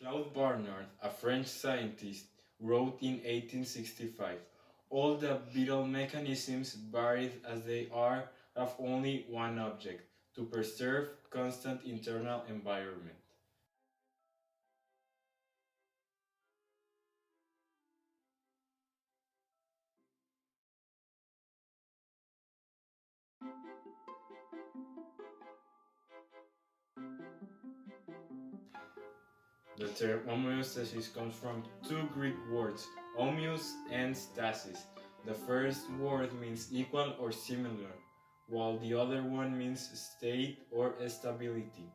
Claude Barnard, a French scientist, wrote in 1865, "All the vital mechanisms, varied as they are, have only one object: to preserve constant internal environment." The term homeostasis comes from two Greek words, homeos and stasis. The first word means equal or similar, while the other one means state or stability.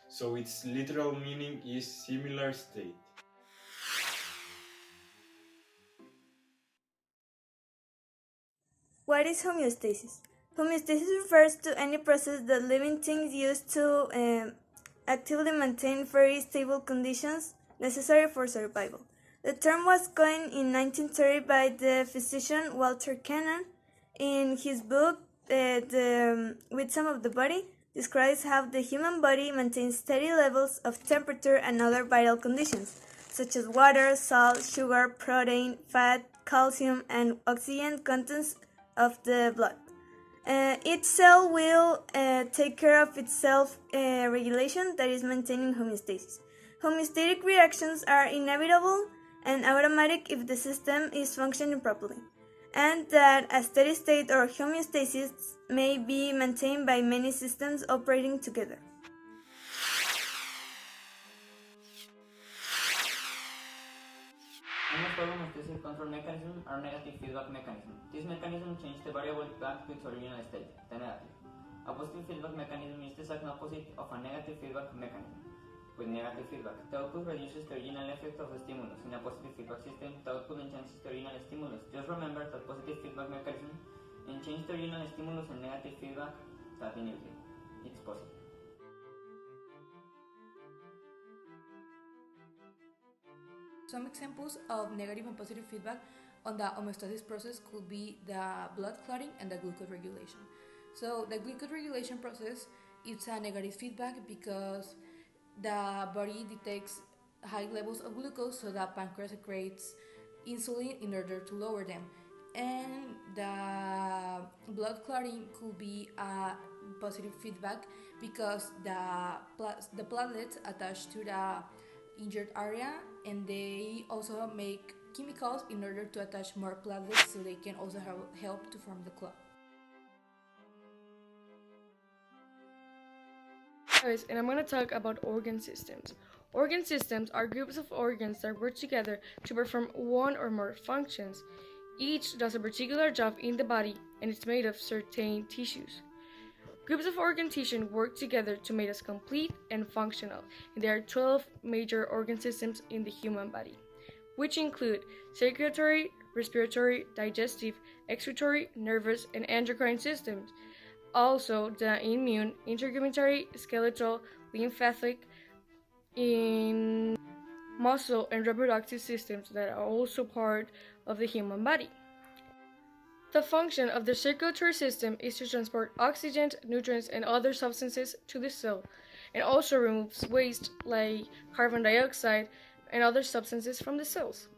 So its literal meaning is similar state. What is homeostasis? Homeostasis refers to any process that living things use to actively maintain very stable conditions necessary for survival. The term was coined in 1930 by the physician Walter Cannon. In his book, The Wisdom of the Body, describes how the human body maintains steady levels of temperature and other vital conditions, such as water, salt, sugar, protein, fat, calcium, and oxygen contents of the blood. Each cell will take care of its self-regulation, that is, maintaining homeostasis. Homeostatic reactions are inevitable and automatic if the system is functioning properly, and that a steady state or homeostasis may be maintained by many systems operating together. Almost all homeostatic control mechanisms are negative feedback mechanisms. This mechanism changes the variable back to its original state, the negative. A positive feedback mechanism is the exact opposite of a negative feedback mechanism. With negative feedback, the output reduces the original effect of the stimulus. In a positive feedback system, the output enhances the original stimulus. Just remember that positive feedback mechanism enhances the original stimulus, and negative feedback that immediately. It's positive. Some examples of negative and positive feedback on the homeostasis process could be the blood clotting and the glucose regulation. So the glucose regulation process is a negative feedback because the body detects high levels of glucose, so the pancreas secretes insulin in order to lower them. And the blood clotting could be a positive feedback because the platelets attach to the injured area, and they also make chemicals in order to attach more platelets so they can also help to form the clot. Guys, and I'm going to talk about organ systems. Organ systems are groups of organs that work together to perform one or more functions. Each does a particular job in the body and is made of certain tissues. Groups of organ tissue work together to make us complete and functional, and there are 12 major organ systems in the human body, which include circulatory, respiratory, digestive, excretory, nervous, and endocrine systems. Also, the immune, integumentary, skeletal, lymphatic, in muscle, and reproductive systems that are also part of the human body. The function of the circulatory system is to transport oxygen, nutrients, and other substances to the cell, and also removes waste like carbon dioxide and other substances from the cells.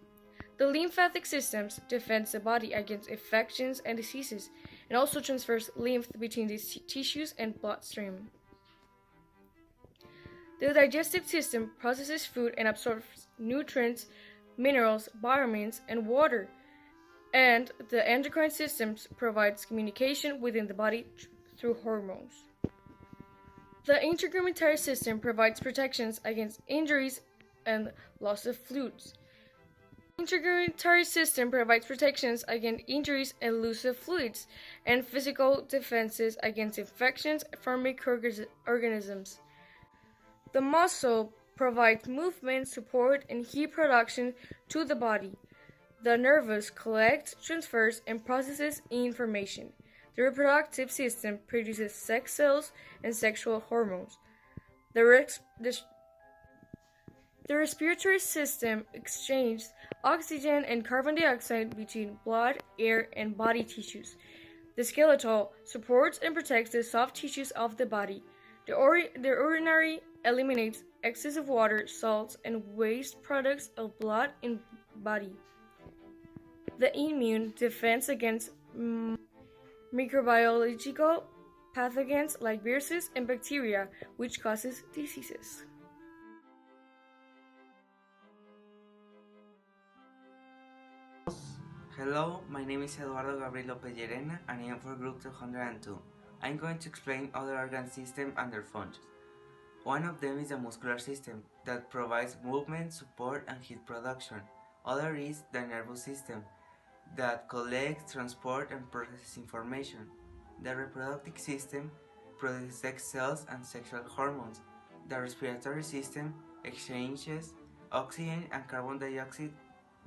The lymphatic system defends the body against infections and diseases, and also transfers lymph between these tissues and bloodstream. The digestive system processes food and absorbs nutrients, minerals, vitamins, and water. And the endocrine system provides communication within the body through hormones. The integumentary system provides protections against injuries and loss of fluids. The integumentary system provides protections against injuries and loss of fluids, and physical defenses against infections from microorganisms. The muscle provides movement, support, and heat production to the body. The nervous collects, transfers, and processes information. The reproductive system produces sex cells and sexual hormones. The respiratory system exchanges oxygen and carbon dioxide between blood, air, and body tissues. The skeletal supports and protects the soft tissues of the body. The urinary eliminates excessive water, salts, and waste products of blood in body. The immune defense against microbiological pathogens like viruses and bacteria, which causes diseases. Hello, my name is Eduardo Gabriel Lopez Llerena and I am for Group 202. I'm going to explain other organ systems and their functions. One of them is the muscular system that provides movement, support, and heat production. Other is the nervous system that collects, transports, and processes information. The reproductive system produces sex cells and sexual hormones. The respiratory system exchanges oxygen and carbon dioxide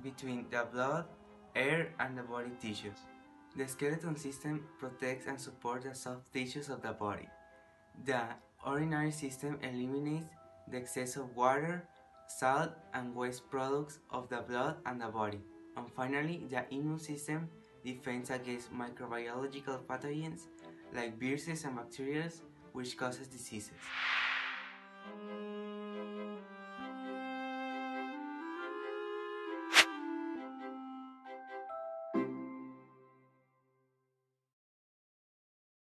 between the blood, air, and the body tissues. The skeleton system protects and supports the soft tissues of the body. The urinary system eliminates the excess of water, salt, and waste products of the blood and the body. And finally, the immune system defends against microbiological pathogens like viruses and bacteria, which causes diseases.